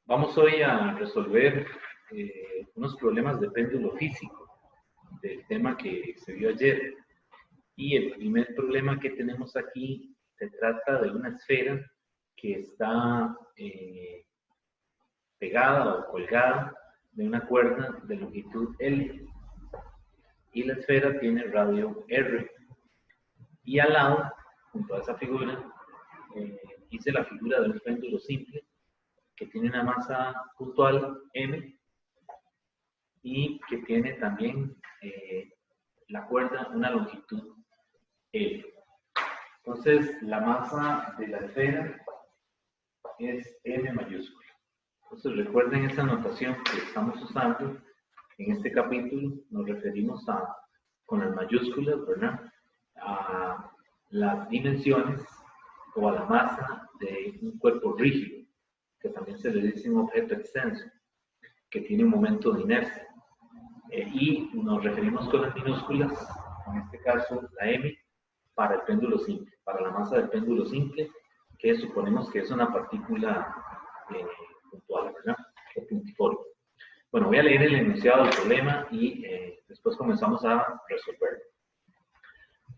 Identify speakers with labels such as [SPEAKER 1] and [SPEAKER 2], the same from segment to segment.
[SPEAKER 1] Vamos hoy a resolver unos problemas de péndulo físico del tema que se vio ayer. Y el primer problema que tenemos aquí se trata de una esfera que está pegada o colgada de una cuerda de longitud L. Y la esfera tiene radio R. Y al lado, junto a esa figura, hice la figura de un péndulo simple que tiene una masa puntual M y que tiene también la cuerda una longitud L. Entonces, la masa de la esfera es M mayúscula. Entonces, recuerden esa notación que estamos usando en este capítulo. Nos referimos con las mayúsculas, ¿verdad?, a las dimensiones o a la masa de un cuerpo rígido, que también se le dice un objeto extenso, que tiene un momento de inercia. Y nos referimos con las minúsculas, en este caso la M, para el péndulo simple, para la masa del péndulo simple, que suponemos que es una partícula puntual, ¿verdad?, o puntiforme. Bueno, voy a leer el enunciado del problema y después comenzamos a resolverlo.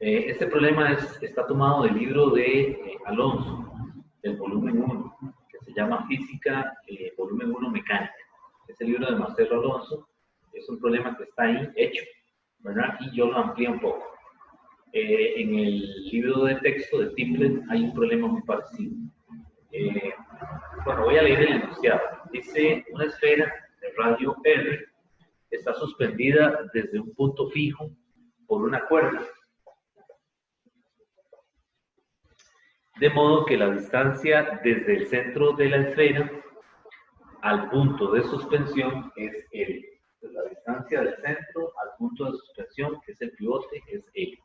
[SPEAKER 1] Este problema está tomado del libro de Alonso, del volumen 1, que se llama Física, volumen 1 Mecánica. Es el libro de Marcelo Alonso. Es un problema que está ahí hecho, ¿verdad? Y yo lo amplío un poco. En el libro de texto de Tiplet hay un problema muy parecido. Bueno, voy a leer el enunciado. Dice: una esfera de radio R está suspendida desde un punto fijo por una cuerda, de modo que la distancia desde el centro de la esfera al punto de suspensión es L. Entonces, la distancia del centro al punto de suspensión, que es el pivote, es L.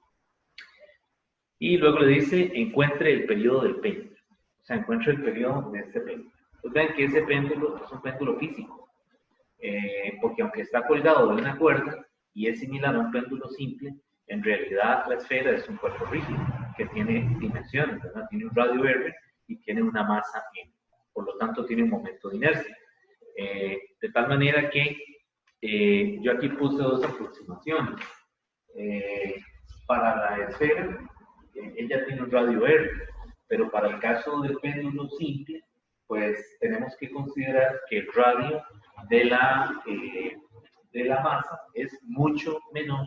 [SPEAKER 1] Y luego le dice: encuentre el periodo del péndulo. O sea, encuentre el periodo de este péndulo. Pues vean que ese péndulo es un péndulo físico, porque aunque está colgado de una cuerda y es similar a un péndulo simple, en realidad la esfera es un cuerpo rígido que tiene dimensiones, ¿verdad? Tiene un radio R y tiene una masa M. Por lo tanto, tiene un momento de inercia. De tal manera que yo aquí puse dos aproximaciones. Para la esfera, ella tiene un radio R, pero para el caso del péndulo simple, pues tenemos que considerar que el radio de la masa es mucho menor,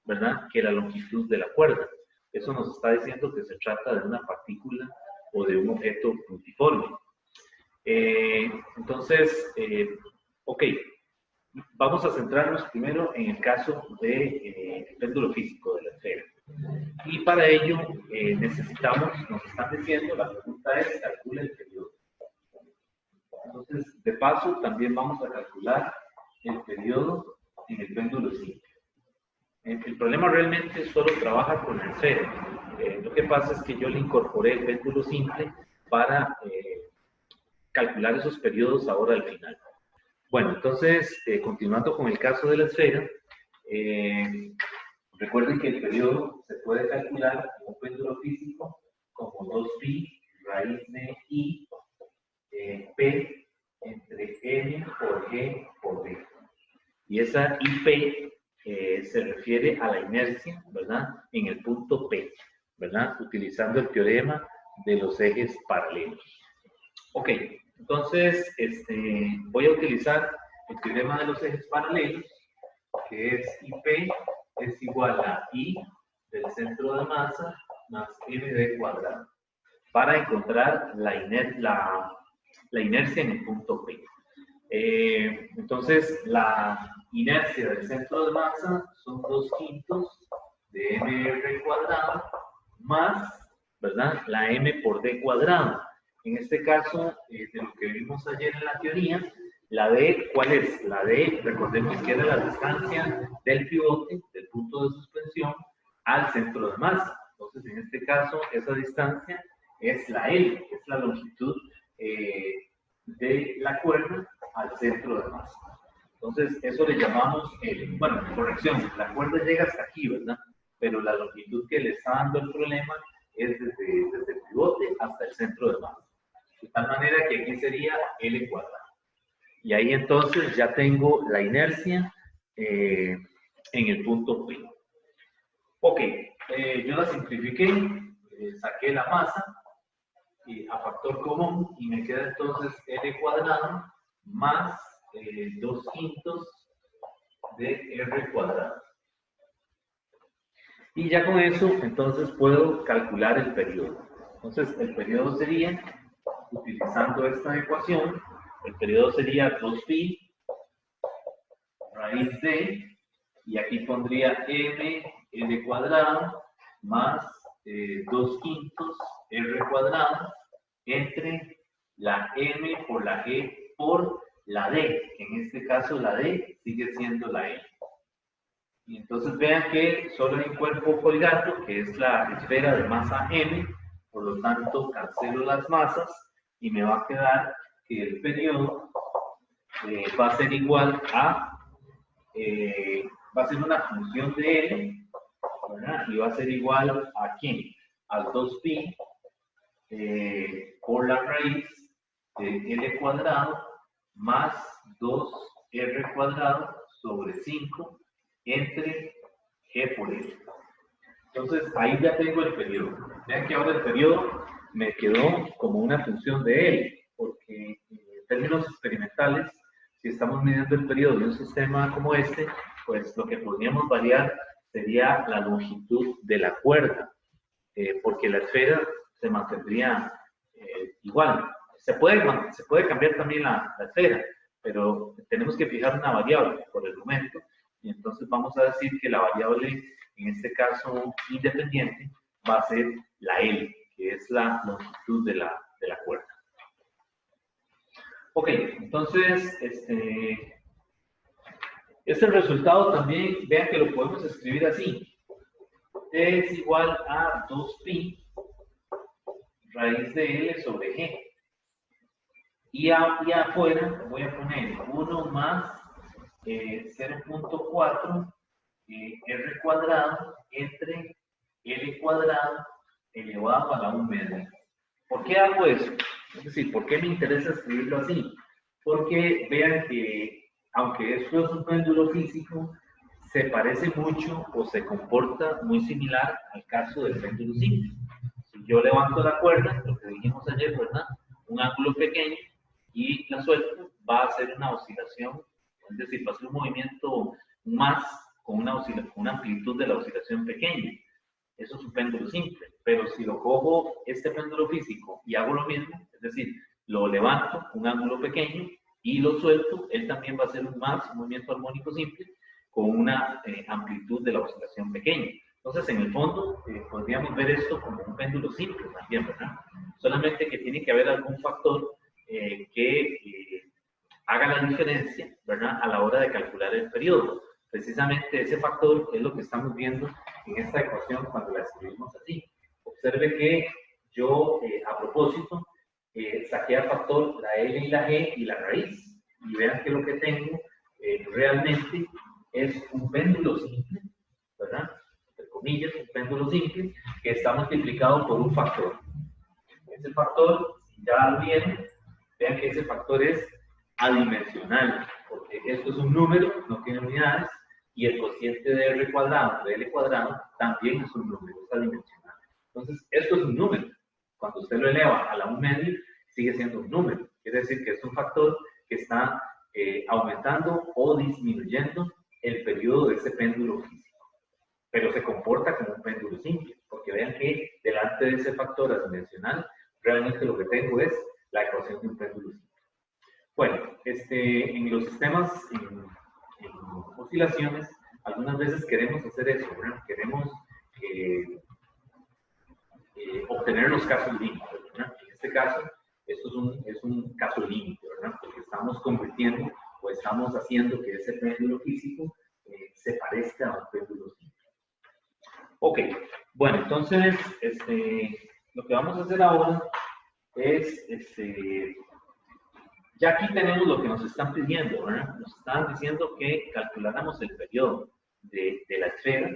[SPEAKER 1] ¿verdad?, que la longitud de la cuerda. Eso nos está diciendo que se trata de una partícula o de un objeto puntiforme. Entonces, ok, vamos a centrarnos primero en el caso del péndulo físico de la esfera. Y para ello necesitamos, nos están diciendo, la pregunta es: calcula el periodo. Entonces, de paso, también vamos a calcular el periodo en el péndulo simple. El problema realmente solo trabaja con la esfera. Lo que pasa es que yo le incorporé el péndulo simple para calcular esos periodos ahora al final. Bueno, entonces, continuando con el caso de la esfera, recuerden que el periodo se puede calcular en un péndulo físico como 2pi raíz de I P entre N por G por D. Y esa IP se refiere a la inercia, ¿verdad?, en el punto P, ¿verdad?, utilizando el teorema de los ejes paralelos. Ok, entonces voy a utilizar el teorema de los ejes paralelos, que es IP es igual a I del centro de masa más md cuadrado, para encontrar la inercia en el punto P. Entonces, la inercia del centro de masa son 2/5 de mr cuadrado más, ¿verdad?, la m por d cuadrado. En este caso, de lo que vimos ayer en la teoría, la d, ¿cuál es? La d, recordemos que era la distancia del pivote, del punto de suspensión, al centro de masa. Entonces, en este caso, esa distancia es la L, que es la longitud de la cuerda al centro de masa. Entonces, eso le llamamos L. Bueno, corrección, la cuerda llega hasta aquí, ¿verdad? Pero la longitud que le está dando el problema es desde el pivote hasta el centro de masa. De tal manera que aquí sería L cuadrado. Y ahí entonces ya tengo la inercia en el punto P. Ok, yo la simplifiqué, saqué la masa a factor común y me queda entonces L cuadrado más 2/5 de R cuadrado. Y ya con eso, entonces puedo calcular el periodo. Entonces, el periodo sería, utilizando esta ecuación, el periodo sería 2pi raíz de, y aquí pondría L cuadrado más 2/5 R cuadrado entre la M por la E por la D, que en este caso la D sigue siendo la L. Y entonces vean que solo hay un cuerpo colgando, que es la esfera de masa M, por lo tanto cancelo las masas y me va a quedar que el periodo va a ser igual a, va a ser una función de L, ¿verdad? Y va a ser igual a ¿quién? Al 2pi por la raíz de L cuadrado más 2R cuadrado sobre 5 entre G por L. Entonces, ahí ya tengo el periodo. Vean que ahora el periodo me quedó como una función de L, porque en términos experimentales, si estamos midiendo el periodo de un sistema como este, pues lo que podríamos variar sería la longitud de la cuerda, porque la esfera se mantendría igual. Se puede cambiar también la esfera, pero tenemos que fijar una variable por el momento, y entonces vamos a decir que la variable, en este caso independiente, va a ser la L, que es la longitud de la cuerda. Ok, entonces, este es el resultado también, vean que lo podemos escribir así. T es igual a 2pi raíz de L sobre G. Y afuera voy a poner 1 más 0.4 R cuadrado entre L cuadrado elevado a la 1 media. ¿Por qué hago eso? Es decir, ¿por qué me interesa escribirlo así? Porque vean que, aunque esto es un péndulo físico, se parece mucho o se comporta muy similar al caso del péndulo simple. Si yo levanto la cuerda, lo que dijimos ayer, ¿verdad? Un ángulo pequeño y la suelto, va a hacer una oscilación, es decir, va a ser un movimiento más con una amplitud de la oscilación pequeña. Eso es un péndulo simple, pero si lo cojo este péndulo físico y hago lo mismo, es decir, lo levanto un ángulo pequeño y lo suelto, él también va a hacer un movimiento armónico simple con una amplitud de la oscilación pequeña. Entonces, en el fondo, podríamos ver esto como un péndulo simple también, ¿verdad? Solamente que tiene que haber algún factor que haga la diferencia, ¿verdad? A la hora de calcular el periodo. Precisamente ese factor es lo que estamos viendo en esta ecuación cuando la escribimos así. Observe que yo, a propósito, saqué a factor la L y la G y la raíz. Y vean que lo que tengo realmente es un péndulo simple, ¿verdad? Entre comillas, un péndulo simple que está multiplicado por un factor. Ese factor, si ya lo vieron, vean que ese factor es adimensional, porque esto es un número, no tiene unidades, y el cociente de R cuadrado, de L cuadrado, también es un número, es adimensional. Entonces, esto es un número. Cuando usted lo eleva a la 1 media, sigue siendo un número. Quiere decir que es un factor que está aumentando o disminuyendo el periodo de ese péndulo físico. Pero se comporta como un péndulo simple, porque vean que delante de ese factor adimensional, realmente lo que tengo es la ecuación de un péndulo simple. Bueno, en los sistemas, en oscilaciones, algunas veces queremos hacer eso, ¿verdad? Queremos obtener los casos límites, ¿verdad? En este caso, esto es un caso límite, ¿verdad? Porque estamos convirtiendo o estamos haciendo que ese péndulo físico se parezca a un péndulo simple. Ok, bueno, entonces, lo que vamos a hacer ahora es, ya aquí tenemos lo que nos están pidiendo, ¿verdad? Nos están diciendo que calculáramos el periodo de la esfera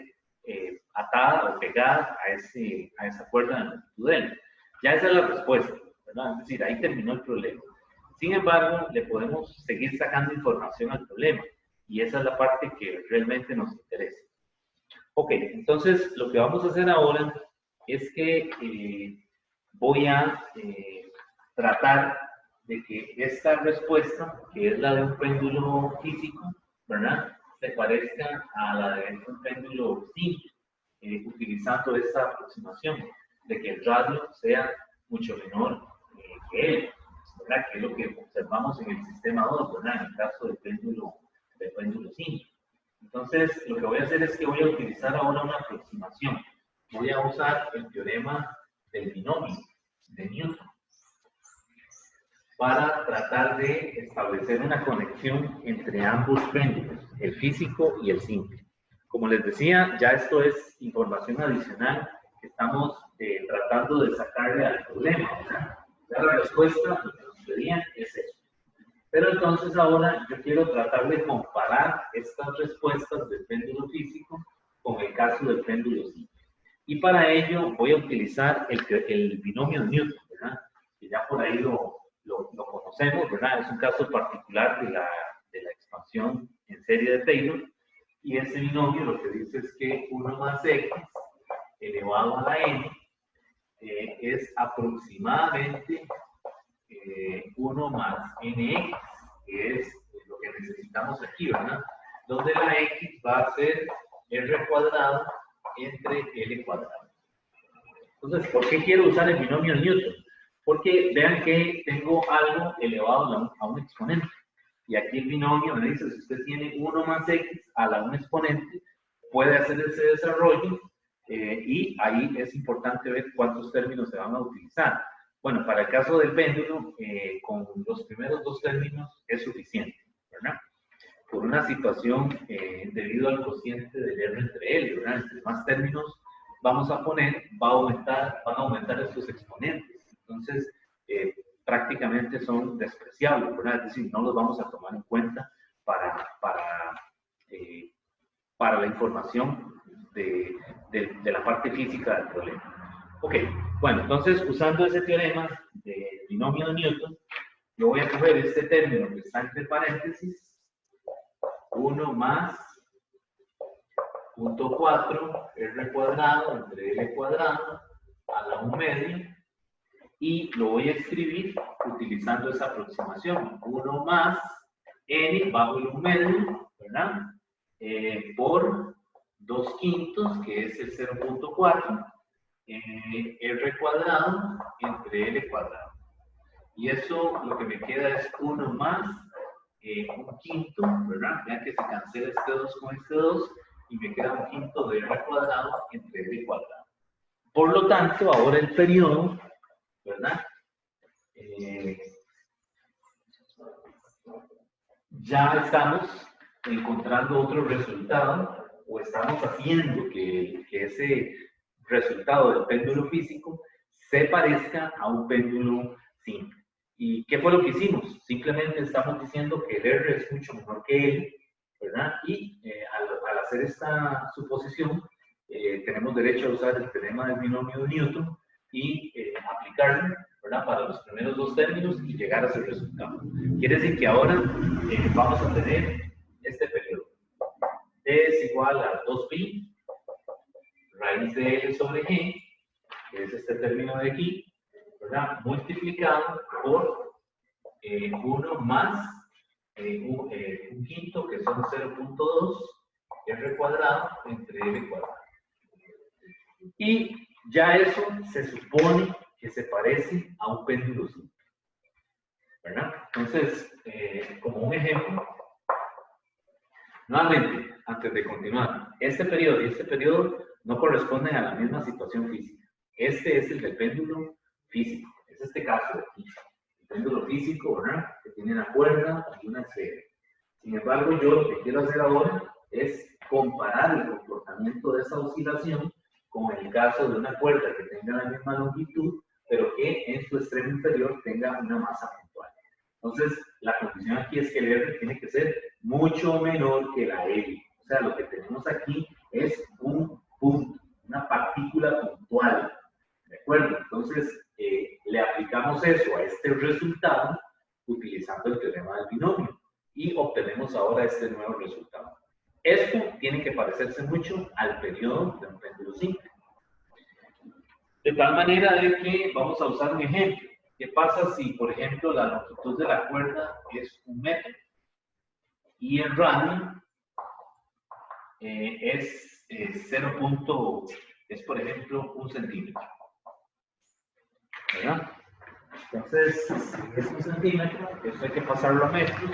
[SPEAKER 1] atada o pegada a esa cuerda de longitud L. Ya esa es la respuesta, ¿verdad? Es decir, ahí terminó el problema. Sin embargo, le podemos seguir sacando información al problema. Y esa es la parte que realmente nos interesa. Ok, entonces lo que vamos a hacer ahora es que voy a tratar de que esta respuesta, que es la de un péndulo físico, ¿verdad?, se parezca a la de un péndulo simple, utilizando esta aproximación de que el radio sea mucho menor que él, ¿verdad?, que es lo que observamos en el sistema 2, ¿verdad?, en el caso del péndulo simple. Entonces, lo que voy a hacer es que voy a utilizar ahora una aproximación. Voy a usar el teorema del binomio de Newton para tratar de establecer una conexión entre ambos péndulos, el físico y el simple. Como les decía, ya esto es información adicional que estamos tratando de sacarle al problema, ¿verdad? Ya la respuesta, lo que nos pedían es eso. Pero entonces ahora yo quiero tratar de comparar estas respuestas del péndulo físico con el caso del péndulo simple. Y para ello voy a utilizar el binomio de Newton, ¿verdad?, que ya por ahí lo conocemos, ¿verdad? Es un caso particular de la expansión en serie de Taylor. Y ese binomio lo que dice es que 1 más x elevado a la n es aproximadamente 1 más nx, que es lo que necesitamos aquí, ¿verdad? Donde la x va a ser r cuadrado entre l cuadrado. Entonces, ¿por qué quiero usar el binomio de Newton? Porque vean que tengo algo elevado a un exponente. Y aquí el binomio me dice, si usted tiene 1 más x a la un exponente, puede hacer ese desarrollo y ahí es importante ver cuántos términos se van a utilizar. Bueno, para el caso del péndulo, con los primeros dos términos es suficiente, ¿verdad? Por una situación debido al cociente del R entre L, ¿verdad? Entre más términos vamos a poner, van a aumentar estos exponentes. Entonces, prácticamente son despreciables, ¿verdad? Es decir, no los vamos a tomar en cuenta para la información de la parte física del problema. Ok, bueno, entonces usando ese teorema del binomio de Newton, yo voy a coger este término que está entre paréntesis, 1 más 0.4 r cuadrado entre l cuadrado a la 1 media, y lo voy a escribir utilizando esa aproximación, 1 más n bajo el 1 medio, ¿verdad?, por 2 quintos, que es el 0.4, r cuadrado entre l cuadrado. Y eso lo que me queda es 1 más 1 quinto, ¿verdad? Vean que se cancela este 2 con este 2 y me queda 1 quinto de r cuadrado entre l cuadrado. Por lo tanto, ahora el periodo, ¿verdad?, ya estamos encontrando otro resultado, o estamos haciendo que ese resultado del péndulo físico se parezca a un péndulo simple. ¿Y qué fue lo que hicimos? Simplemente estamos diciendo que el R es mucho menor que L, ¿verdad? Y al hacer esta suposición, tenemos derecho a usar el teorema del binomio de Newton y aplicarlo, ¿verdad?, para los primeros dos términos y llegar a ese resultado. Quiere decir que ahora vamos a tener este periodo. T es igual a 2pi raíz de L sobre G, que es este término de aquí, ¿verdad?, multiplicado por 1 más un quinto, que son 0.2 r cuadrado entre l cuadrado. Y ya eso se supone que se parece a un péndulo simple, ¿verdad? Entonces, como un ejemplo, nuevamente, antes de continuar, este periodo y este periodo no corresponden a la misma situación física. Este es el del péndulo físico, es este caso de aquí. El péndulo físico, ¿verdad?, que tiene una cuerda y una esfera. Sin embargo, yo lo que quiero hacer ahora es comparar el comportamiento de esa oscilación con el caso de una cuerda que tenga la misma longitud, pero que en su extremo inferior tenga una masa puntual. Entonces, la condición aquí es que el R tiene que ser mucho menor que la L. O sea, lo que tenemos aquí es un punto, una partícula puntual. ¿De acuerdo? Entonces, le aplicamos eso a este resultado utilizando el teorema del binomio. Y obtenemos ahora este nuevo resultado. Esto tiene que parecerse mucho al periodo de un péndulo simple. De tal manera de que vamos a usar un ejemplo. ¿Qué pasa si, por ejemplo, la longitud de la cuerda es 1 metro y el radio es por ejemplo, 1 centímetro? ¿Verdad? Entonces, si es 1 centímetro, eso hay que pasarlo a metros,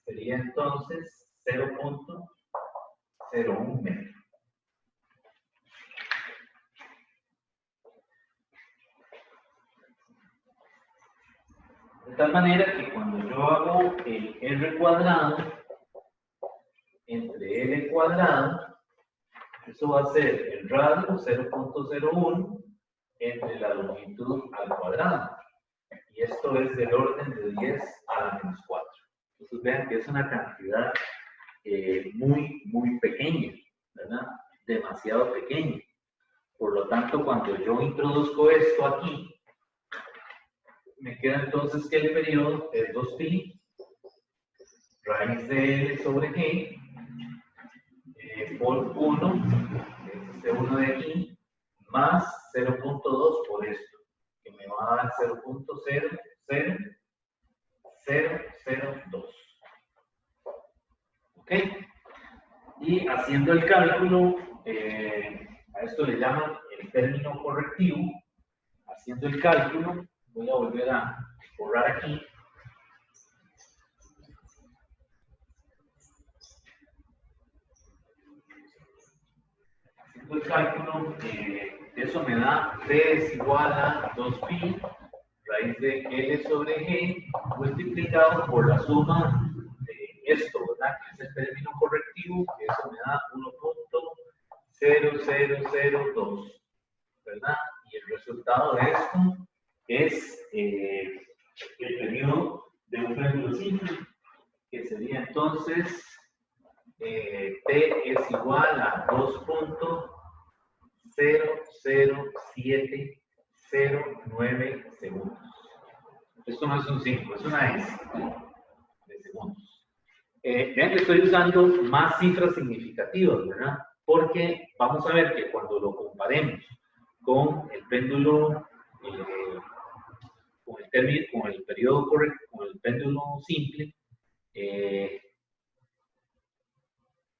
[SPEAKER 1] sería entonces 0.01 metro. De tal manera que cuando yo hago el R cuadrado entre L cuadrado, eso va a ser el radio 0.01 entre la longitud al cuadrado. Y esto es del orden de 10 a la menos 4. Entonces vean que es una cantidad muy pequeña, ¿verdad? Demasiado pequeña. Por lo tanto, cuando yo introduzco esto aquí, me queda entonces que el periodo es 2pi raíz de L sobre G por 1, este 1 de aquí, más 0.2 por esto, que me va a dar 0.00002. ¿Ok? Y haciendo el cálculo, a esto le llaman el término correctivo. Haciendo el cálculo, voy a volver a borrar aquí. Haciendo el cálculo, eso me da T es igual a 2pi raíz de L sobre G multiplicado por la suma de esto, ¿verdad? Que es el término correctivo, que eso me da 1.0002, ¿verdad? Y el resultado de esto es el periodo de un péndulo simple, que sería entonces T es igual a 2.00709 segundos. Esto no es un 5, es una S de segundos. Vean que estoy usando más cifras significativas, ¿verdad? Porque vamos a ver que cuando lo comparemos con el péndulo, con el periodo correcto, con el péndulo simple,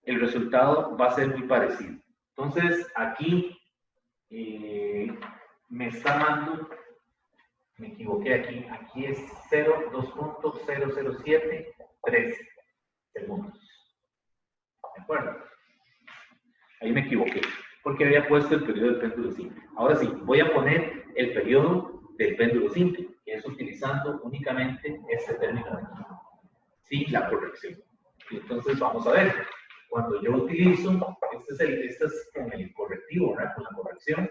[SPEAKER 1] el resultado va a ser muy parecido. Entonces, aquí me está dando, me equivoqué aquí es 2.0073 segundos. ¿De acuerdo? Ahí me equivoqué, porque había puesto el periodo del péndulo simple. Ahora sí, voy a poner el periodo del péndulo simple, que es utilizando únicamente este término de aquí, sin la corrección. Y entonces vamos a ver, cuando yo utilizo, este es con el correctivo, ¿verdad? Con la corrección,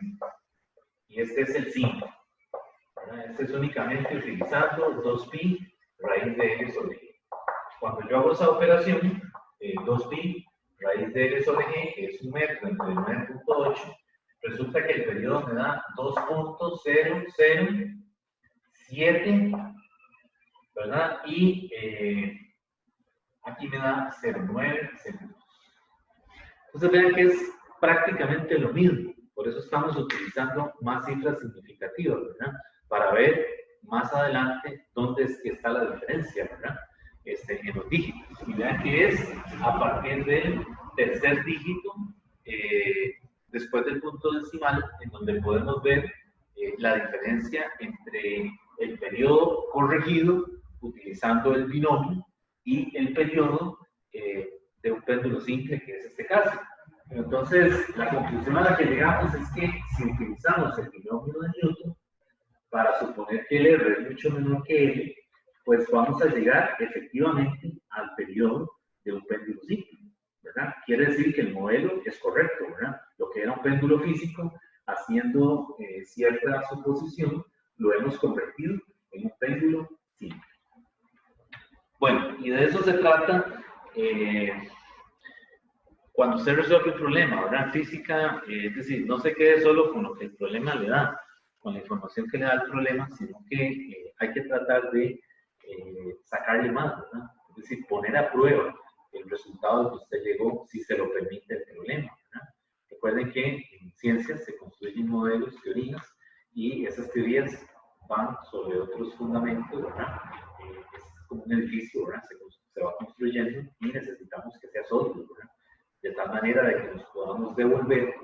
[SPEAKER 1] y este es el 5. Este es únicamente utilizando 2pi raíz de L sobre G. Cuando yo hago esa operación, 2pi raíz de L sobre G, que es 1 metro entre 9.8, resulta que el periodo me da 2.007, ¿verdad? Y aquí me da 0.9 segundos. Entonces vean que es prácticamente lo mismo. Por eso estamos utilizando más cifras significativas, ¿verdad? Para ver más adelante dónde es que está la diferencia, ¿verdad? En los dígitos. Y vean que es a partir del tercer dígito, después del punto decimal, en donde podemos ver la diferencia entre el periodo corregido utilizando el binomio y el periodo de un péndulo simple, que es este caso. Entonces, la conclusión a la que llegamos es que si utilizamos el binomio de Newton para suponer que el R es mucho menor que L, pues vamos a llegar efectivamente al periodo de un péndulo simple, ¿verdad? Quiere decir que el modelo es correcto, ¿verdad? Lo que era un péndulo físico, haciendo cierta suposición, lo hemos convertido en un péndulo simple. Bueno, y de eso se trata cuando usted resuelve el problema, ¿verdad? Física, es decir, no se quede solo con lo que el problema le da, con la información que le da el problema, sino que hay que tratar de sacarle más, ¿verdad? Es decir, poner a prueba el resultado al que usted llegó si se lo permite el teorema, ¿verdad? Recuerden que en ciencias se construyen modelos, teorías, y esas teorías van sobre otros fundamentos, ¿verdad? Es como un edificio, ¿verdad? Se va construyendo y necesitamos que sea sólido, ¿verdad? De tal manera de que nos podamos devolver,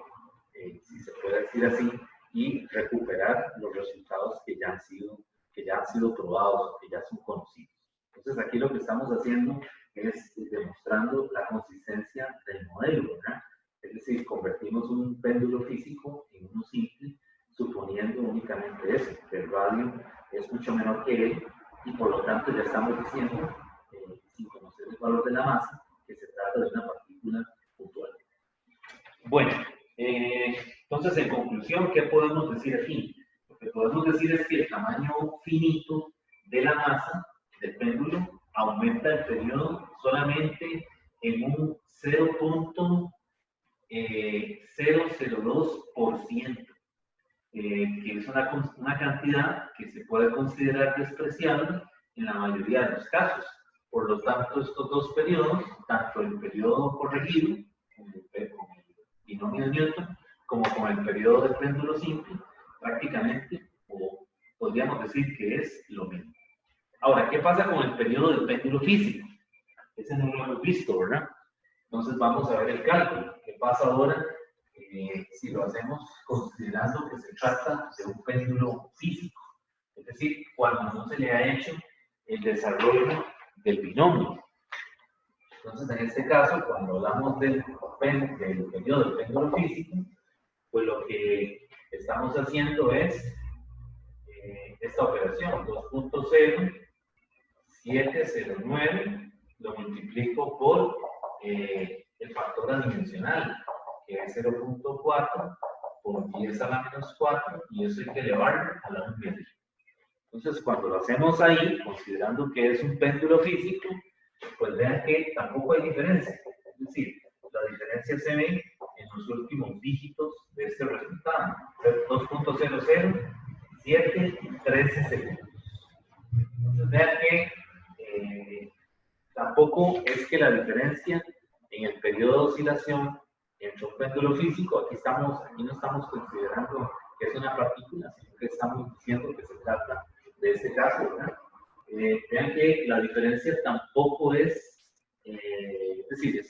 [SPEAKER 1] si se puede decir así, y recuperar los resultados que ya han sido probados, que ya son conocidos. Entonces aquí lo que estamos haciendo es demostrando la consistencia del modelo, ¿verdad? Es decir, convertimos un péndulo físico en uno simple, suponiendo únicamente eso, que el radio es mucho menor que él, y por lo tanto ya estamos diciendo, sin conocer el valor de la masa, que se trata de una partícula puntual. Bueno, entonces en conclusión, ¿qué podemos decir aquí? Lo que podemos decir es que el tamaño finito de la masa del péndulo aumenta el periodo solamente en un 0.002%, que es una cantidad que se puede considerar despreciable en la mayoría de los casos. Por lo tanto, estos dos periodos, tanto el periodo corregido, con el binomio de Newton, como con el periodo de péndulo simple, prácticamente, o podríamos decir que es lo mismo. Ahora, ¿qué pasa con el periodo del péndulo físico? Ese no lo hemos visto, ¿verdad? Entonces vamos a ver el cálculo. ¿Qué pasa ahora si lo hacemos considerando que se trata de un péndulo físico? Es decir, cuando no se le ha hecho el desarrollo del binomio. Entonces, en este caso, cuando hablamos del periodo del péndulo físico, pues lo que estamos haciendo es esta operación, 2.0709, lo multiplico por el factor adimensional, que es 0.4 por 10 a la menos 4, y eso hay que elevarlo a la 1 media. Entonces, cuando lo hacemos ahí, considerando que es un péndulo físico, pues vean que tampoco hay diferencia. Es decir, la diferencia se ve en los últimos dígitos de este resultado. 2.0073 segundos. Entonces vean que tampoco es que la diferencia en el periodo de oscilación entre un péndulo físico, aquí no estamos considerando que es una partícula, sino que estamos diciendo que se trata de este caso, ¿verdad? Vean que la diferencia tampoco es decir,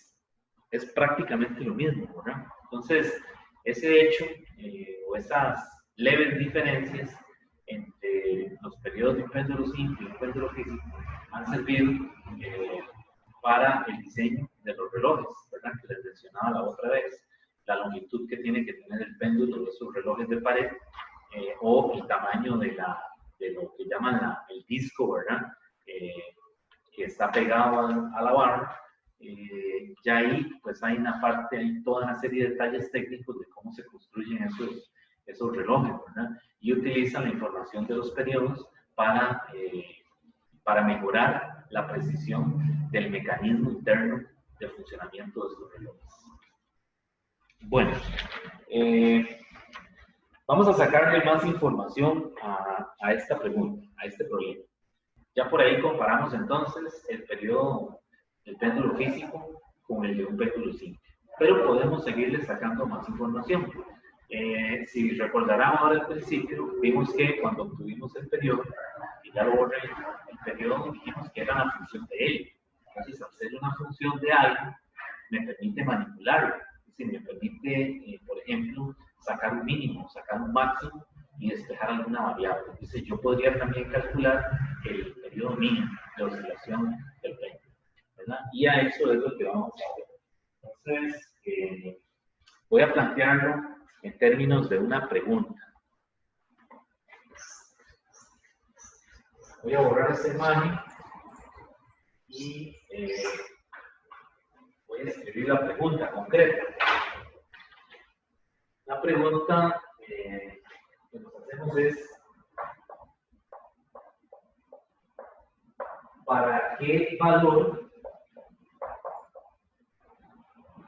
[SPEAKER 1] es prácticamente lo mismo, ¿verdad? Entonces, ese hecho o esas leves diferencias entre los periodos de un péndulo simple y un péndulo físico han servido para el diseño de los relojes, ¿verdad? Que les mencionaba la otra vez, la longitud que tiene que tener el péndulo de esos relojes de pared o el tamaño de lo que llaman el disco, ¿verdad? Que está pegado a la barra. Ya ahí pues hay toda una serie de detalles técnicos de cómo se construyen esos relojes, ¿verdad? Y utilizan la información de los periodos para mejorar la precisión del mecanismo interno de funcionamiento de esos relojes. Bueno, vamos a sacarle más información a esta pregunta, a este problema. Ya por ahí comparamos entonces el periodo del péndulo físico con el de un péndulo simple. Pero podemos seguirle sacando más información. Si recordarán ahora al principio, vimos que cuando obtuvimos el periodo, y ya lo borré, el periodo dijimos que era una función de él. Entonces, al ser una función de algo, me permite manipularlo. Es decir, me permite, por ejemplo, sacar un mínimo, sacar un máximo y despejar alguna variable. Entonces, yo podría también calcular el periodo mínimo de oscilación del péndulo, ¿verdad? Y a eso es lo que vamos a ver. Entonces, voy a plantearlo en términos de una pregunta. Voy a borrar esta imagen y voy a escribir la pregunta concreta. La pregunta que nos hacemos es: ¿para qué valor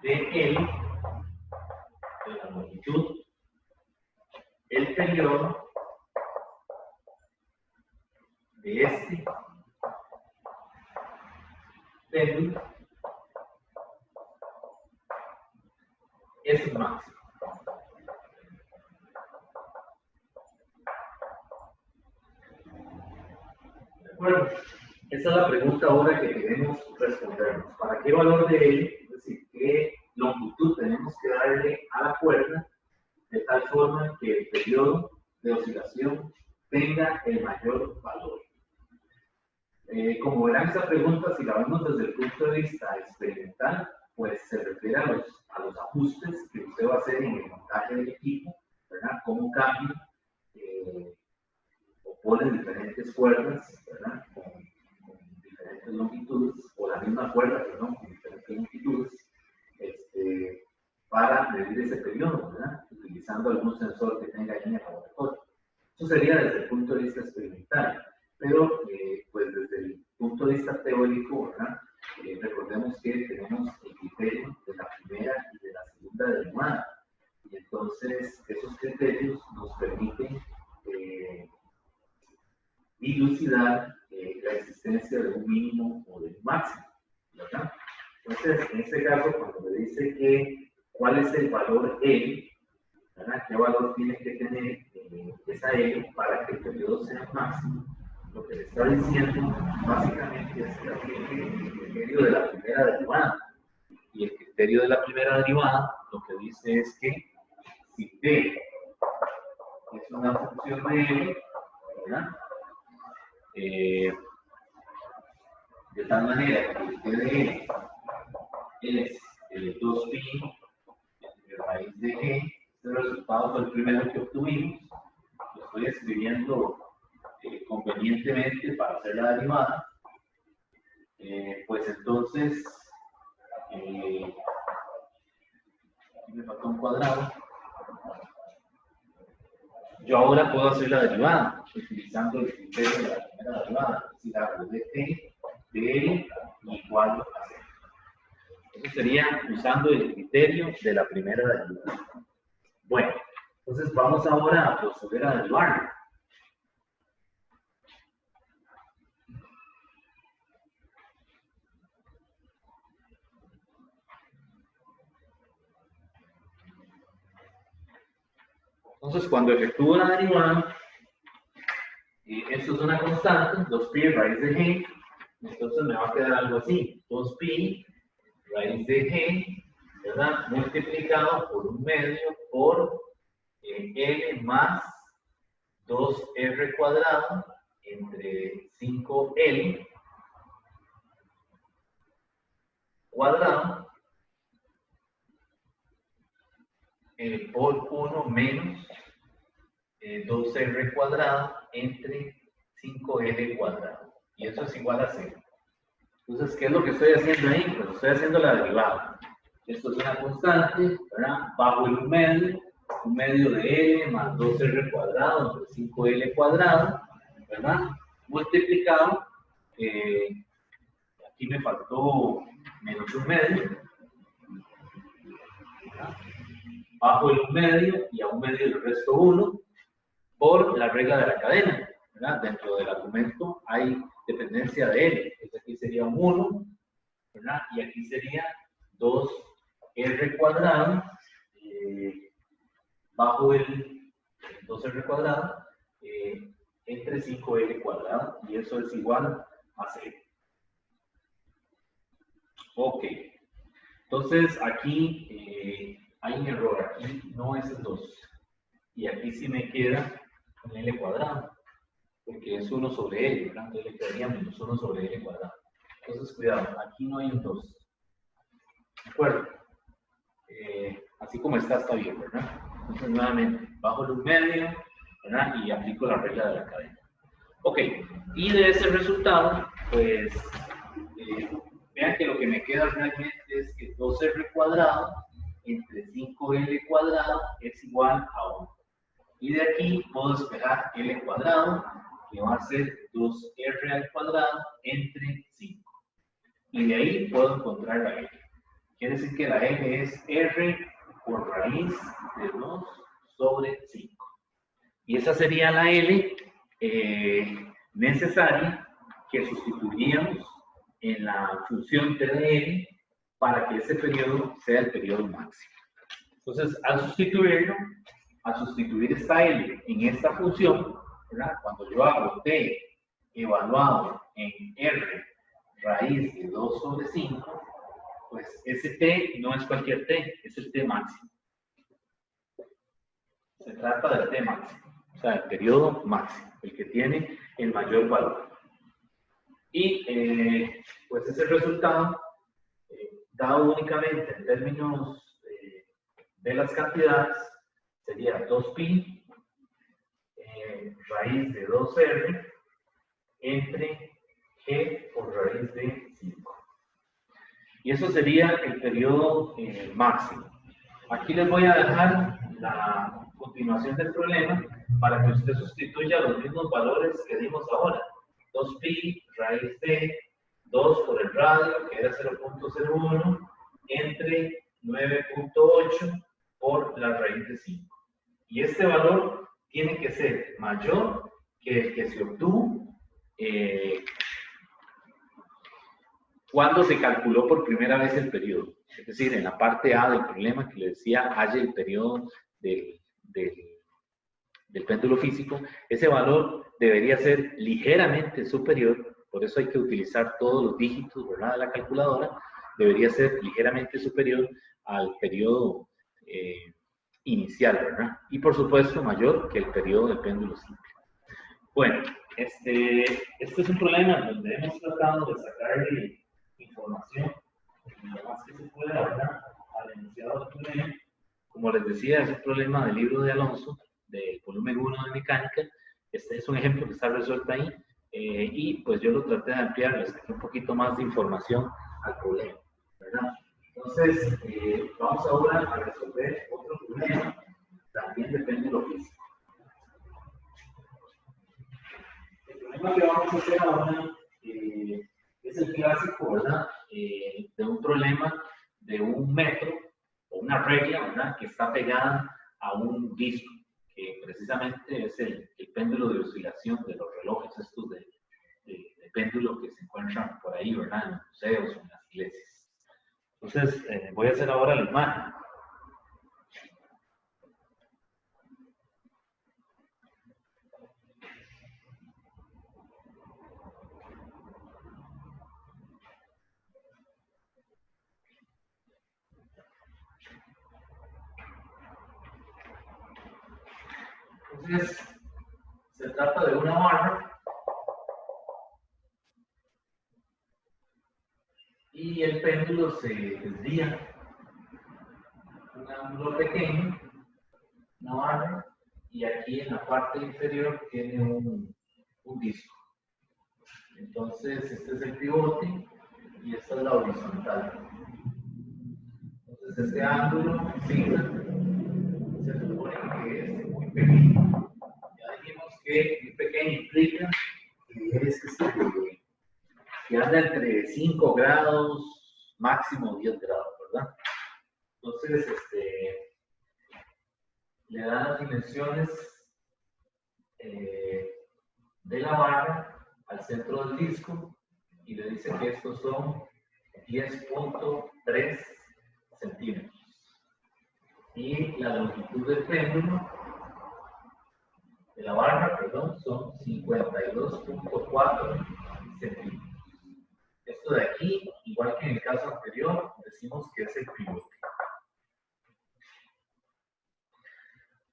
[SPEAKER 1] de L, de la longitud, el periodo de este criterio es el máximo. ¿De acuerdo? Esa es la pregunta ahora que queremos respondernos. ¿Para qué valor de L, es decir, qué longitud tenemos que darle a la cuerda de tal forma que el periodo de oscilación tenga el mayor valor? Como verán, esa pregunta, si la vemos desde el punto de vista experimental, pues se refiere a los ajustes que usted va a hacer en el montaje del equipo, ¿verdad? Cómo cambia o pone diferentes cuerdas, ¿verdad? Con diferentes longitudes, o la misma cuerda, perdón, con diferentes longitudes, para medir ese periodo, ¿verdad? Utilizando algún sensor que tenga ahí en el laboratorio. Eso sería desde el punto de vista experimental, pero pues desde el punto de vista teórico, ¿verdad? Recordemos que tenemos el criterio de la primera y de la segunda derivada, y entonces esos criterios nos permiten dilucidar la existencia de un mínimo o de un máximo, ¿verdad? Entonces, en este caso, cuando me dice que cuál es el valor L, ¿verdad? ¿Qué valor tiene que tener esa L para que el periodo sea máximo? Lo que le está diciendo básicamente es que aplique el criterio de la primera derivada. Y el criterio de la primera derivada lo que dice es que si T es una función de L, ¿verdad? De tal manera que el T de L es 2pi de raíz de G. Este resultado fue el primero que obtuvimos. Lo estoy escribiendo convenientemente para hacer la derivada. Pues entonces, aquí me falta un cuadrado. Yo ahora puedo hacer la derivada utilizando el criterio de la primera derivada, es decir, hago de T de L igual a 0. Eso sería usando el criterio de la primera derivada. Bueno, entonces vamos ahora a proceder a derivarlo. Entonces, cuando efectúo la derivada, esto es una constante, 2pi raíz de G, entonces me va a quedar algo así, 2pi raíz de G, ¿verdad? Multiplicado por 1/2 por L más 2R cuadrado entre 5L cuadrado por 1 menos 2R cuadrado entre 5L cuadrado. Y eso es igual a 0. Entonces, ¿qué es lo que estoy haciendo ahí? Pues estoy haciendo la derivada. Esto es una constante, ¿verdad? Bajo el 1/2 de L más 2R cuadrado entre 5L cuadrado, ¿verdad? Multiplicado, aquí me faltó menos 1/2, ¿verdad? Bajo el 1/2 y a 1/2 le resto 1 por la regla de la cadena, ¿verdad? Dentro del argumento hay dependencia de L, entonces aquí sería un 1, ¿verdad? Y aquí sería 2R cuadrado bajo el 2R cuadrado entre 5L cuadrado, y eso es igual a 0. Ok, entonces aquí hay un error, aquí no es el 2, y aquí sí me queda un L cuadrado, porque es 1 sobre L, ¿verdad? Entonces le quedaría menos 1 sobre L cuadrado. Entonces, cuidado, aquí no hay un 2. ¿De acuerdo? Así como está bien, ¿verdad? Entonces, nuevamente, bajo el 1/2, ¿verdad? Y aplico la regla de la cadena. Ok, y de ese resultado, pues, vean que lo que me queda realmente es que 2R cuadrado entre 5L cuadrado es igual a 1. Y de aquí puedo despejar L cuadrado, que va a ser 2R al cuadrado entre 5. Y de ahí puedo encontrar la L. Quiere decir que la L es R por raíz de 2 sobre 5. Y esa sería la L necesaria que sustituiríamos en la función T de L para que ese periodo sea el periodo máximo. Entonces, al sustituir esta L en esta función, ¿verdad? Cuando yo hago T evaluado en R raíz de 2 sobre 5, pues ese T no es cualquier T, es el T máximo. Se trata del T máximo, o sea, el periodo máximo, el que tiene el mayor valor. Y pues ese resultado, dado únicamente en términos de las cantidades, sería 2pi raíz de 2r entre g por raíz de 5. Y eso sería el periodo máximo. Aquí les voy a dejar la continuación del problema para que usted sustituya los mismos valores que dimos ahora. 2pi raíz de 2 por el radio, que era 0.01, entre 9.8 por la raíz de 5. Y este valor tiene que ser mayor que el que se obtuvo cuando se calculó por primera vez el periodo. Es decir, en la parte A del problema que le decía, haya el periodo del péndulo físico, ese valor debería ser ligeramente superior, por eso hay que utilizar todos los dígitos, ¿verdad?, de la calculadora, debería ser ligeramente superior al periodo inicial, ¿verdad? Y por supuesto mayor que el periodo del péndulo simple. Bueno, este es un problema donde hemos tratado de sacarle información lo más que se pueda, ¿verdad?, al enunciado del problema. Como les decía, es un problema del libro de Alonso, del volumen 1 de mecánica. Este es un ejemplo que está resuelto ahí, y pues yo lo traté de ampliar, les saqué un poquito más de información al problema, ¿verdad? Entonces, vamos ahora a resolver otro problema, también de péndulo físico. El problema que vamos a hacer ahora es el clásico, ¿verdad?, de un problema de un metro o una regla, ¿verdad?, que está pegada a un disco, que precisamente es el péndulo de oscilación de los relojes estos de péndulo que se encuentran por ahí, ¿verdad?, en los museos o en las iglesias. Entonces, voy a hacer ahora la imagen. Entonces, se trata de una barra y el péndulo se desvía un ángulo pequeño, una barra, y aquí en la parte inferior tiene un disco. Entonces, este es el pivote y esta es la horizontal. Entonces, este ángulo sigma se supone que es muy pequeño. Ya dijimos que muy pequeño implica que anda entre 5 grados, máximo 10 grados, ¿verdad? Entonces, le dan las dimensiones de la barra al centro del disco y le dice que estos son 10.3 centímetros. Y la longitud del péndulo, de la barra, perdón, son 52.4 centímetros. Esto de aquí, igual que en el caso anterior, decimos que es el pivote.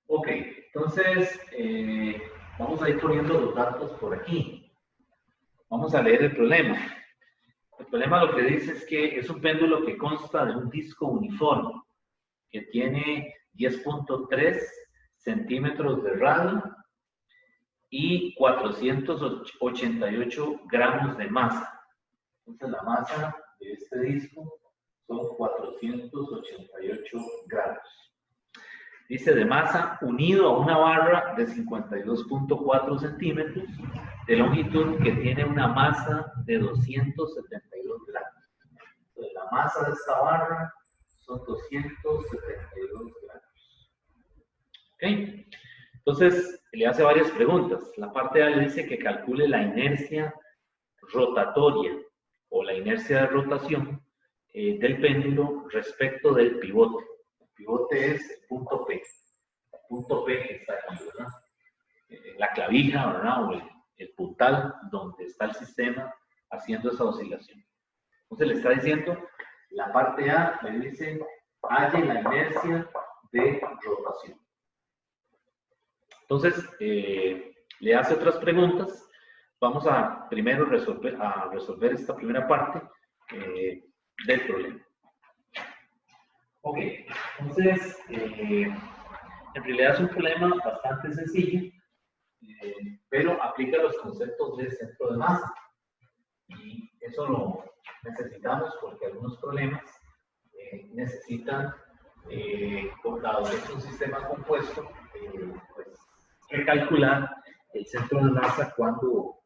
[SPEAKER 1] Ok, entonces vamos a ir poniendo los datos por aquí. Vamos a leer el problema. El problema lo que dice es que es un péndulo que consta de un disco uniforme, que tiene 10.3 centímetros de radio y 488 gramos de masa. Entonces la masa de este disco son 488 gramos. Dice de masa unido a una barra de 52.4 centímetros de longitud que tiene una masa de 272 gramos. Entonces la masa de esta barra son 272 gramos. ¿Ok? Entonces le hace varias preguntas. La parte A le dice que calcule la inercia rotatoria o la inercia de rotación del péndulo respecto del pivote. El pivote es el punto P. El punto P que está aquí, ¿verdad? La clavija, ¿verdad? O el puntal donde está el sistema haciendo esa oscilación. Entonces le está diciendo, la parte A le dice, halle la inercia de rotación. Entonces, le hace otras preguntas. Vamos a primero resolver esta primera parte del problema. Ok, entonces, en realidad es un problema bastante sencillo, pero aplica los conceptos del centro de masa. Y eso lo necesitamos porque algunos problemas necesitan, dado que es un sistema compuesto, pues, recalcular el centro de masa cuando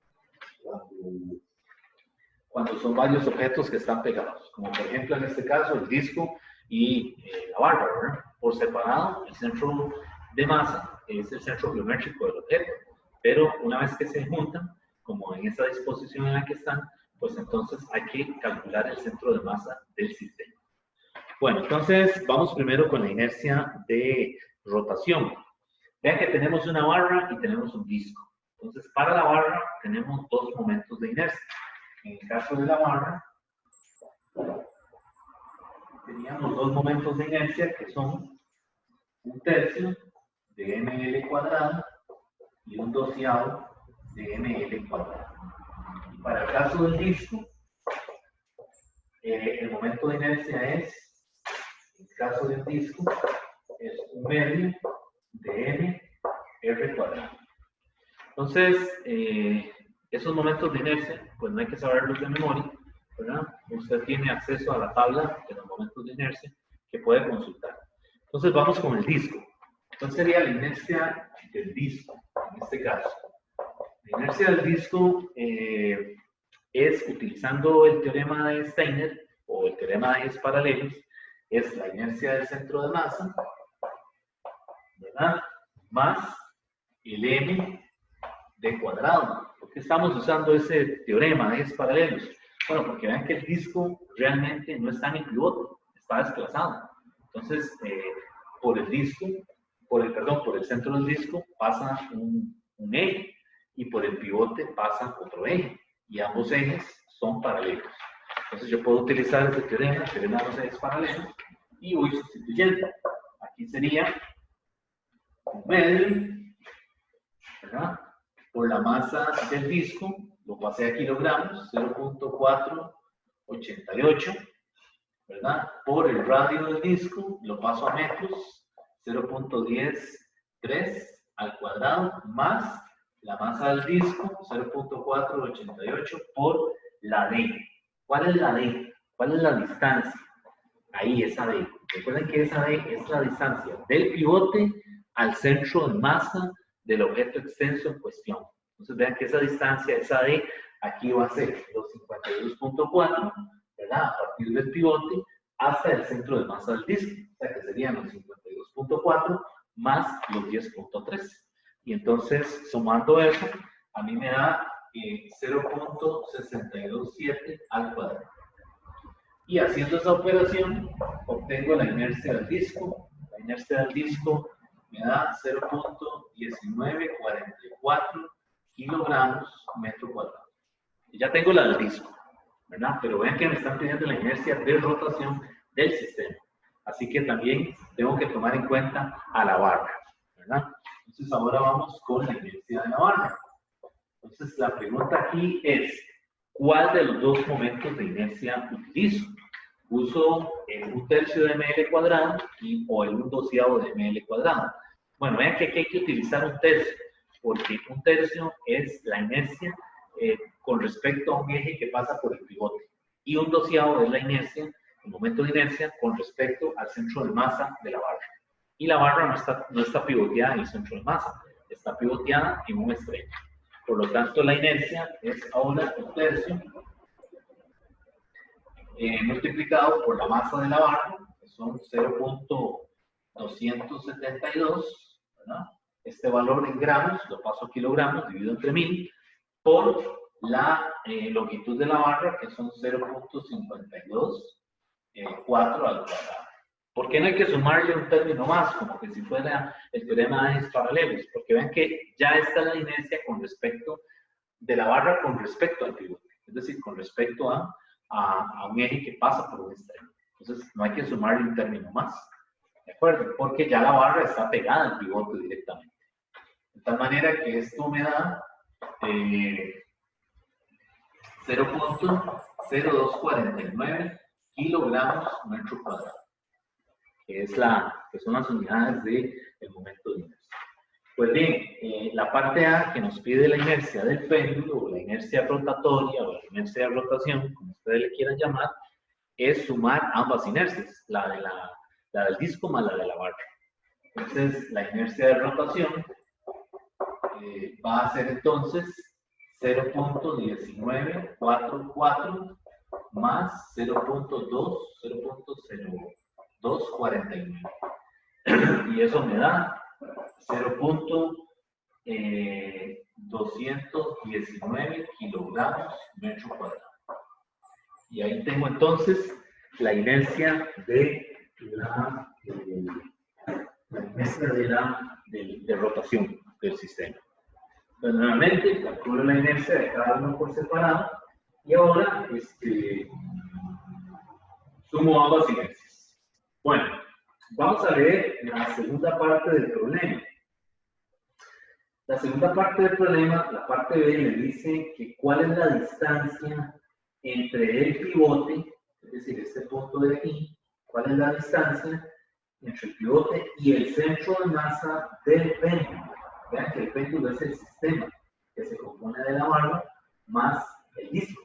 [SPEAKER 1] son varios objetos que están pegados. Como por ejemplo en este caso el disco y la barra, ¿verdad? Por separado, el centro de masa es el centro geométrico del objeto, pero una vez que se juntan, como en esa disposición en la que están, pues entonces hay que calcular el centro de masa del sistema. Bueno, entonces vamos primero con la inercia de rotación. Vean que tenemos una barra y tenemos un disco. Entonces, para la barra tenemos dos momentos de inercia. En el caso de la barra, teníamos dos momentos de inercia que son 1/3 de ml cuadrado y 1/12 de ml cuadrado. Y para el caso del disco, el momento de inercia es, en el caso del disco, es 1/2 de m r cuadrado. Entonces, esos momentos de inercia, pues no hay que saberlos de memoria, ¿verdad? Usted tiene acceso a la tabla de los momentos de inercia que puede consultar. Entonces, vamos con el disco. Entonces, sería la inercia del disco, en este caso. La inercia del disco es, utilizando el teorema de Steiner, o el teorema de ejes paralelos, es la inercia del centro de masa, ¿verdad? Más el m de cuadrado. ¿Por qué estamos usando ese teorema de ejes paralelos? Bueno, porque vean que el disco realmente no está en el pivote, está desplazado. Entonces, por el centro del disco pasa un eje y por el pivote pasa otro eje. Y ambos ejes son paralelos. Entonces, yo puedo utilizar ese teorema, el teorema de los ejes paralelos, y voy sustituyendo. Aquí sería 1/2, ¿verdad? Por la masa del disco, lo pasé a kilogramos, 0.488, ¿verdad? Por el radio del disco, lo paso a metros, 0.103 al cuadrado, más la masa del disco, 0.488 por la D. ¿Cuál es la D? ¿Cuál es la distancia? Ahí, esa D. Recuerden que esa D es la distancia del pivote al centro de masa del objeto extenso en cuestión. Entonces vean que esa distancia, esa D, aquí va a ser los 52.4, ¿verdad? A partir del pivote hasta el centro de masa del disco. O sea que serían los 52.4 más los 10.3. Y entonces, sumando eso, a mí me da 0.627 al cuadrado. Y haciendo esa operación, obtengo la inercia del disco. La inercia del disco me da 0.1944 kilogramos metro cuadrado. Y ya tengo la del disco, ¿verdad? Pero vean que me están pidiendo la inercia de rotación del sistema. Así que también tengo que tomar en cuenta a la barra, ¿verdad? Entonces ahora vamos con la inercia de la barra. Entonces la pregunta aquí es, ¿cuál de los dos momentos de inercia utilizo? ¿Uso el 1/3 de ml cuadrado o el 1/12 de ml cuadrado? Bueno, vean que aquí hay que utilizar 1/3, porque 1/3 es la inercia con respecto a un eje que pasa por el pivote. Y 1/12 es la inercia, el momento de inercia, con respecto al centro de masa de la barra. Y la barra no está pivoteada en el centro de masa, está pivoteada en un extremo. Por lo tanto, la inercia es ahora 1/3 multiplicado por la masa de la barra, que son 0.272, ¿verdad? Este valor en gramos lo paso a kilogramos, dividido entre 1000, por la longitud de la barra, que son 0.524 al cuadrado. ¿Por qué no hay que sumarle un término más, como que si fuera el teorema de ejes paralelos? Porque vean que ya está la inercia con respecto de la barra con respecto al pivote, es decir, con respecto a un eje que pasa por un extremo. Entonces, no hay que sumarle un término más, ¿de acuerdo? Porque ya la barra está pegada al pivote directamente. De tal manera que esto me da 0.0249 kilogramos metro cuadrado, que son las unidades del momento de inercia. Pues bien, la parte A que nos pide la inercia del péndulo, o la inercia rotatoria, o la inercia de rotación, como ustedes le quieran llamar, es sumar ambas inercias, la del disco más la de la barra. Entonces, la inercia de rotación va a ser entonces 0.1944 más 0.0249. Y eso me da 0.219 kilogramos metro cuadrado. Y ahí tengo entonces la inercia de rotación del sistema. Entonces, nuevamente, calculo la inercia de cada uno por separado y ahora sumo ambas inercias. Bueno, vamos a ver la segunda parte del problema. La segunda parte del problema, la parte B, me dice que cuál es la distancia entre el pivote, es decir, este punto de aquí, cuál es la distancia entre el pivote y el centro de masa del péndulo. Vean que el péndulo es el sistema que se compone de la barra más el disco.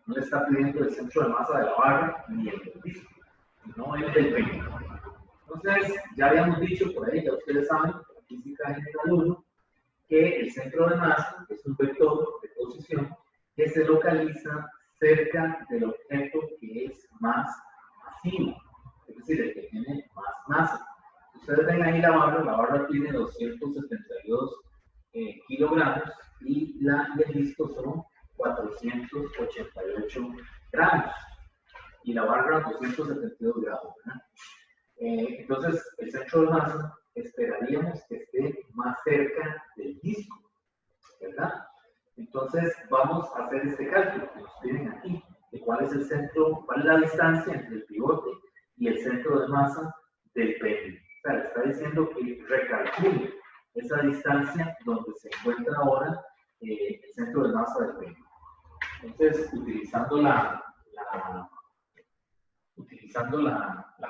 [SPEAKER 1] No le está pidiendo el centro de masa de la barra ni el del disco, sino el del péndulo. Entonces, ya habíamos dicho por ahí, ya ustedes saben, la física general 1, que el centro de masa es un vector de posición que se localiza cerca del objeto que es más masivo, es decir, el que tiene más masa. Ustedes ven ahí la barra tiene 272 kilogramos y el disco son 488 gramos y la barra 272 gramos, ¿verdad? Entonces, el centro de masa esperaríamos que esté más cerca del disco, ¿verdad? Entonces, vamos a hacer este cálculo que nos piden aquí, de cuál es el centro, cuál es la distancia entre el pivote y el centro de masa del péndulo. O sea, le está diciendo que recalcule esa distancia donde se encuentra ahora el centro de masa del péndulo. Entonces, utilizando la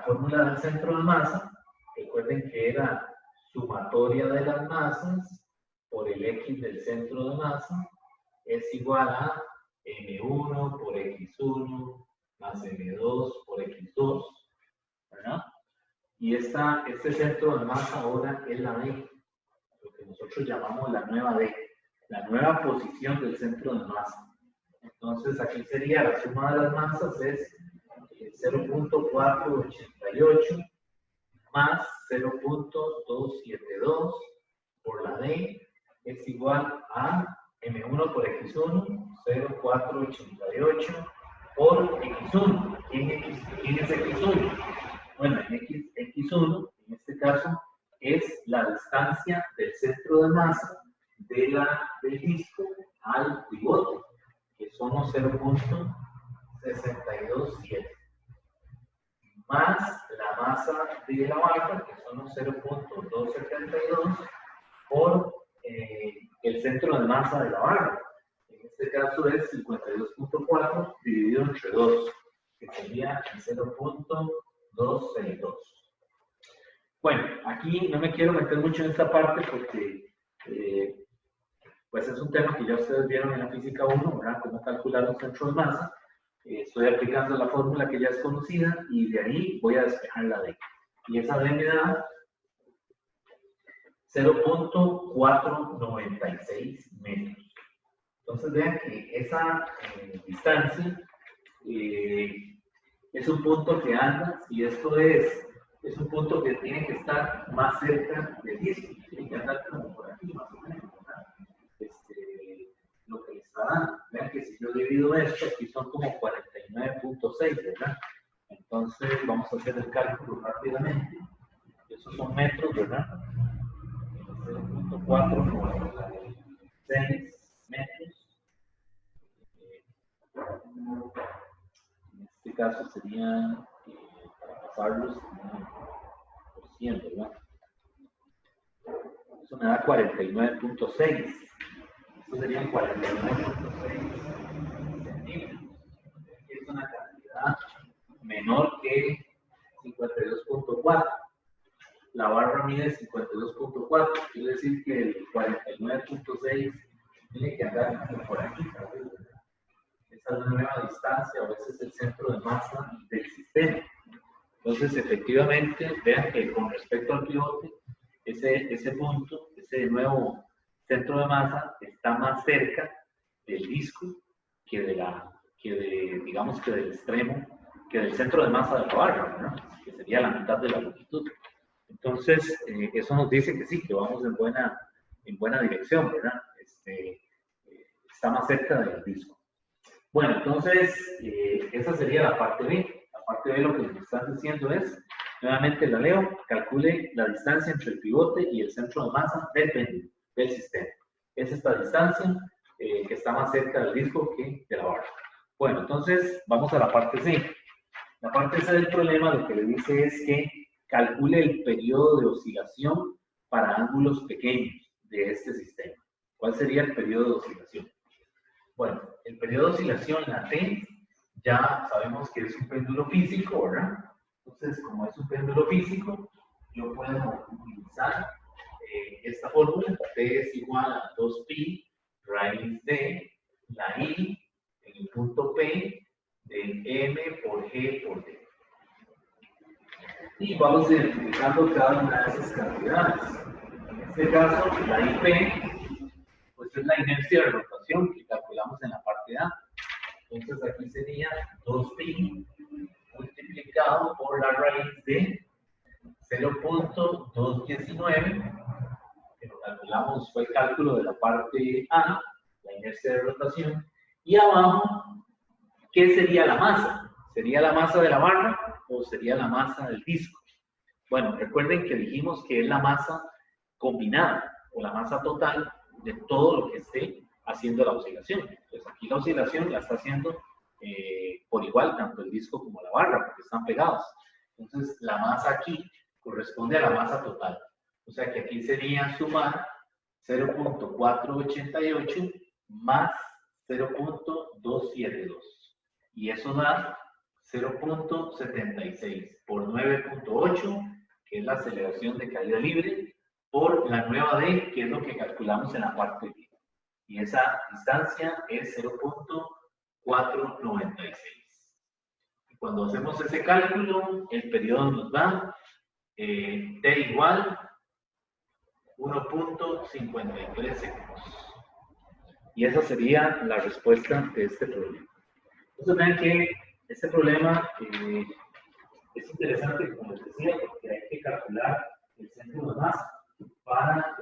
[SPEAKER 1] fórmula del centro de masa, recuerden que era sumatoria de las masas por el X del centro de masa es igual a M1 por X1 más M2 por X2, ¿verdad? Y este centro de masa ahora es la D, lo que nosotros llamamos la nueva D, la nueva posición del centro de masa. Entonces aquí sería la suma de las masas es 0.488 más 0.272 por la D es igual a M1 por X1, 0.488 por X1. ¿Quién es X1? Bueno, X1 en este caso es la distancia del centro de masa del disco al pivote, que son los 0.627, más la masa de la barra, que son los 0.272, por el centro de masa de la barra. En este caso es 52.4 dividido entre 2, que sería el 0.262. Bueno, aquí no me quiero meter mucho en esta parte porque pues es un tema que ya ustedes vieron en la física 1, ¿verdad? Cómo calcular un centro de masa. Estoy aplicando la fórmula que ya es conocida y de ahí voy a despejar la D. Y esa D me da 0.496 metros. Entonces vean que esa distancia es un punto que anda, y esto es un punto que tiene que estar más cerca del disco, tiene que andar como por aquí más o menos, ¿verdad? Lo que le está dando. Vean que si yo divido esto, aquí son como 49.6, ¿verdad? Entonces vamos a hacer el cálculo rápidamente. Esos son metros, ¿verdad? 0.496 metros. En este caso sería, para pasarlos, por 100, ¿verdad? Eso me da 49.6. Eso serían 49.6 centímetros. Es una cantidad menor que 52.4. La barra mide 52.4. Quiere decir que el 49.6 tiene que andar por aquí. Esa es la nueva distancia, o ese es el centro de masa del sistema. Entonces, efectivamente, vean que con respecto al pivote, ese punto, ese nuevo centro de masa, está más cerca del disco que digamos que del extremo, que del centro de masa de la barra, ¿no? Que sería la mitad de la longitud. Entonces, eso nos dice que sí, que vamos en buena dirección, ¿verdad? Está más cerca del disco. Bueno, entonces, esa sería la parte B. La parte B lo que nos están diciendo es, nuevamente la leo, calcule la distancia entre el pivote y el centro de masa del péndulo, del sistema. Es esta distancia que está más cerca del disco que de la barra. Bueno, entonces, vamos a la parte C. La parte C del problema lo que le dice es que calcule el periodo de oscilación para ángulos pequeños de este sistema. ¿Cuál sería el periodo de oscilación? Bueno, el periodo de oscilación, la T, ya sabemos que es un péndulo físico, ¿verdad? Entonces, como es un péndulo físico, yo puedo utilizar esta fórmula. T es igual a 2pi raíz de la I en el punto P de M por G por D. Y vamos identificando cada una de esas cantidades. En este caso, la IP, pues es la inercia de rotación que calculamos en la parte A. Entonces aquí sería 2pi multiplicado por la raíz de 0.219, que lo calculamos, fue el cálculo de la parte A, la inercia de rotación, y abajo, ¿qué sería la masa? ¿Sería la masa de la barra o sería la masa del disco? Bueno, recuerden que dijimos que es la masa combinada o la masa total de todo lo que esté haciendo la oscilación. Entonces aquí la oscilación la está haciendo por igual tanto el disco como la barra, porque están pegados. Entonces la masa aquí corresponde a la masa total. O sea que aquí sería sumar 0.488 más 0.272. Y eso da 0.76 por 9.8, que es la aceleración de caída libre, por la nueva D, que es lo que calculamos en la parte B. Y esa distancia es 0.496. Y cuando hacemos ese cálculo, el periodo nos da T igual 1.53 segundos. Y esa sería la respuesta de este problema. Entonces vean que este problema es interesante, como les decía, porque hay que calcular el centro de masa para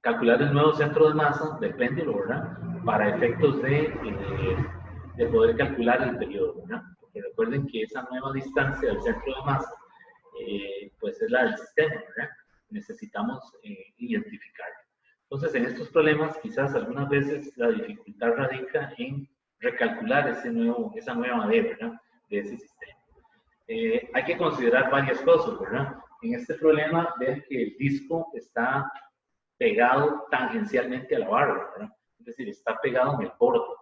[SPEAKER 1] calcular el nuevo centro de masa del péndulo, ¿verdad? Para efectos de poder calcular el periodo, ¿verdad? Porque recuerden que esa nueva distancia del centro de masa, pues es la del sistema, ¿verdad? Necesitamos identificarla. Entonces, en estos problemas, quizás algunas veces la dificultad radica en recalcular esa nueva D, ¿verdad? De ese sistema. Hay que considerar varias cosas, ¿verdad? En este problema, ven que el disco está pegado tangencialmente a la barra, ¿verdad? Es decir, está pegado en el borde,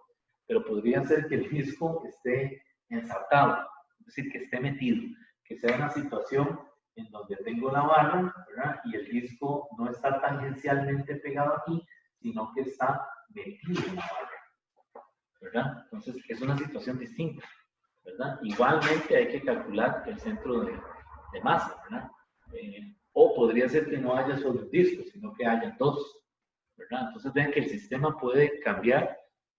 [SPEAKER 1] pero podría ser que el disco esté ensartado, es decir, que esté metido, que sea una situación en donde tengo la barra, ¿verdad? Y el disco no está tangencialmente pegado aquí, sino que está metido en la barra, ¿verdad? Entonces, es una situación distinta, ¿verdad? Igualmente hay que calcular el centro de masa, ¿verdad? O podría ser que no haya solo un disco, sino que haya dos, ¿verdad? Entonces vean que el sistema puede cambiar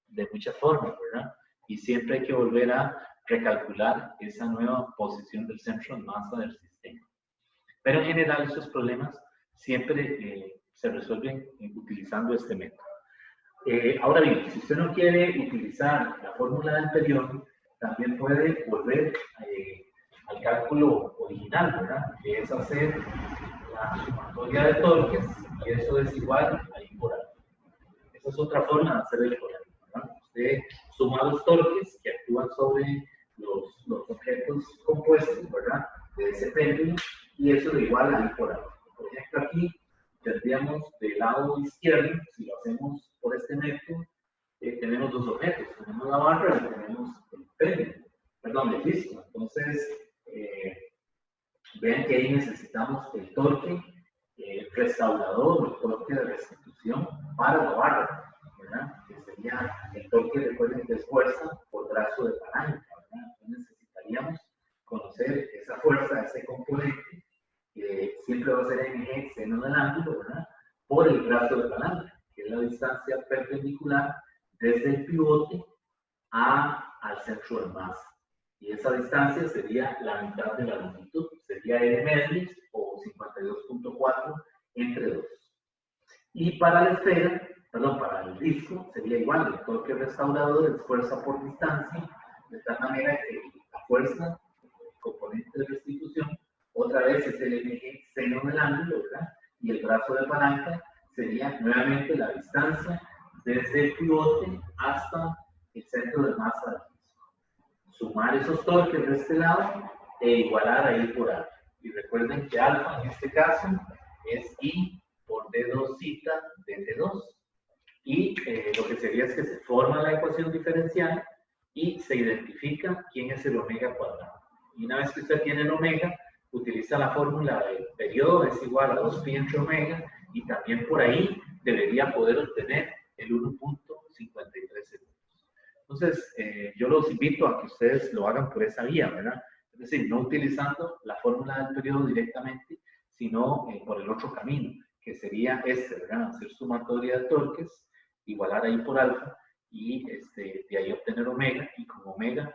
[SPEAKER 1] de muchas formas, ¿verdad? Y siempre hay que volver a recalcular esa nueva posición del centro de masa del sistema. Pero en general estos problemas siempre se resuelven utilizando este método. Ahora bien, si usted no quiere utilizar la fórmula del periodo, también puede volver al cálculo original, ¿verdad? Que es hacer la sumatoria de torques, y eso es igual a I por A. Esa es otra forma de hacer el problema, ¿verdad? Usted suma los torques que actúan sobre los objetos compuestos, ¿verdad? De ese péndulo, y eso es igual a I por A. Por ejemplo, aquí tendríamos del lado izquierdo, si lo hacemos por este método, tenemos dos objetos, tenemos la barra y tenemos el péndulo, perdón, el disco. Entonces, vean que ahí necesitamos el torque restaurador, el torque de restitución para la barra, ¿verdad? Que sería el torque, recuerden que es fuerza por brazo de palanca, ¿verdad? Entonces necesitaríamos conocer esa fuerza, ese componente, que siempre va a ser mg seno del ángulo, ¿verdad? Por el brazo de palanca, que es la distancia perpendicular desde el pivote al centro de masa. Y esa distancia sería la mitad de la longitud, sería L medios o 52.4 entre 2. Y para la esfera, perdón, para el disco, sería igual, el torque restaurador es fuerza por distancia, de tal manera que la fuerza, el componente de restitución, otra vez es el mg seno del ángulo, ¿verdad? Y el brazo de palanca sería nuevamente la distancia desde el pivote hasta el centro de masa del disco. Sumar esos torques de este lado e igualar a I por A. Y recuerden que alfa en este caso es I por D2 zeta de T2. Y lo que sería es que se forma la ecuación diferencial y se identifica quién es el omega cuadrado. Y una vez que usted tiene el omega, utiliza la fórmula del periodo, es igual a 2pi entre omega, y también por ahí debería poder obtener el 1.53 segundos. Entonces, yo los invito a que ustedes lo hagan por esa vía, ¿verdad? Es decir, no utilizando la fórmula del periodo directamente, sino por el otro camino, que sería este, ¿verdad? Hacer sumatoria de torques, igualar ahí por alfa, y de ahí obtener omega, y con omega